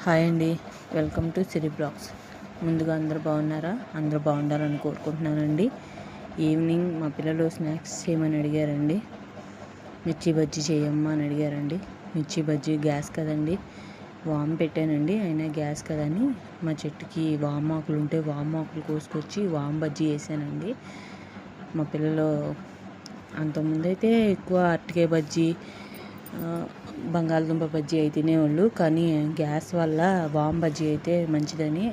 Hi అండి, welcome to Siri blogs. ముందుగా అందరూ బాగున్నారా? అందరూ బాగుండాలని కోరుకుంటున్నానండి. ఈవినింగ్ మా పిల్లలు స్నాక్స్ చేయమని అడిగారండి. మిర్చి బజ్జీ చేయమ్మా అని అడిగారండి. మిర్చి బజ్జీ గ్యాస్ కదండి, వామ్ పెట్టానండి. అయినా గ్యాస్ కదని మా చెట్టుకి వామాకులు ఉంటే వామాకులు కోసుకొచ్చి వామ్ బజ్జీ వేసానండి. మా పిల్లలు అంతకుముందైతే ఎక్కువ అరటికాయ బజ్జీ, బంగాళదుంప బజ్జీ అయితే తినేవాళ్ళు. కానీ గ్యాస్ వల్ల వామ్ బజ్జీ అయితే మంచిదని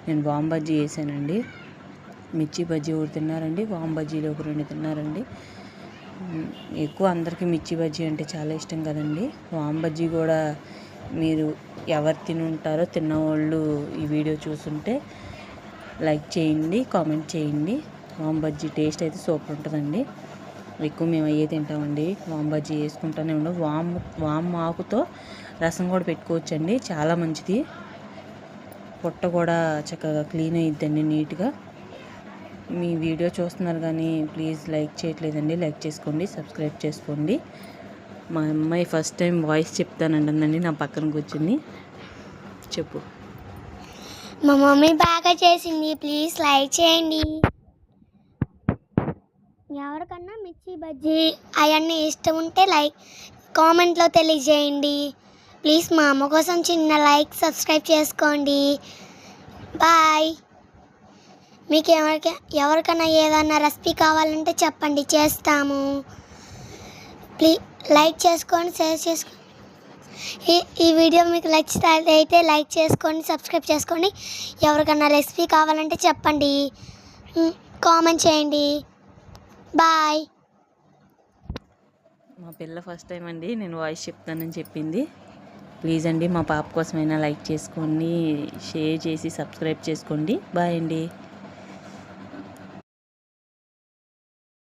నేను వామ్ బజ్జీ వేసానండి. మిర్చి బజ్జీ ఒకటి తిన్నారండి, వామ్ బజ్జీలు ఒక 2 తిన్నారండి. ఎక్కువ అందరికీ మిర్చి బజ్జీ అంటే చాలా ఇష్టం కదండి. వామ్ బజ్జీ కూడా మీరు ఎవరు తిని ఉంటారో, తిన్నవాళ్ళు ఈ వీడియో చూస్తుంటే లైక్ చేయండి, కామెంట్ చేయండి. వామ్ బజ్జీ టేస్ట్ అయితే సూపర్ ఉంటుందండి. ఎక్కువ మేము అయ్యే తింటామండి. వామ్ బజ్జీ వేసుకుంటూనే ఉండవు. వామ్ ఆకుతో రసం కూడా పెట్టుకోవచ్చండి, చాలా మంచిది. పొట్ట కూడా చక్కగా క్లీన్ అయ్యిద్దండి నీట్గా. మీ వీడియో చూస్తున్నారు కానీ ప్లీజ్ లైక్ చేయట్లేదండి. లైక్ చేసుకోండి, సబ్స్క్రైబ్ చేసుకోండి. మా అమ్మాయి ఫస్ట్ టైం వాయిస్ చెప్తానంటుందండి నా పక్కన కూర్చుని. చెప్పు. మా మమ్మీ బాగా చేసింది, ప్లీజ్ లైక్ చేయండి. ఎవరికన్నా మిర్చి బజ్జీ అవన్నీ ఇష్టం ఉంటే కామెంట్లో తెలియజేయండి. ప్లీజ్ మా అమ్మ కోసం చిన్న లైక్, సబ్స్క్రైబ్ చేసుకోండి. బాయ్. మీకు ఎవరికైనా ఏదైనా రెసిపీ కావాలంటే చెప్పండి, చేస్తాము. ప్లీజ్ లైక్ చేసుకోండి, షేర్ చేసుకోండి. ఈ వీడియో మీకు నచ్చితే లైక్ చేసుకోండి, సబ్స్క్రైబ్ చేసుకోండి. ఎవరికైనా రెసిపీ కావాలంటే చెప్పండి, కామెంట్ చేయండి. బాయ్. మా పిల్ల ఫస్ట్ టైం అండి నేను వాయిస్ చెప్తానని చెప్పింది. ప్లీజ్ అండి మా పాప కోసమైనా లైక్ చేసుకోండి, షేర్ చేసి సబ్స్క్రైబ్ చేసుకోండి. బాయ్ అండి.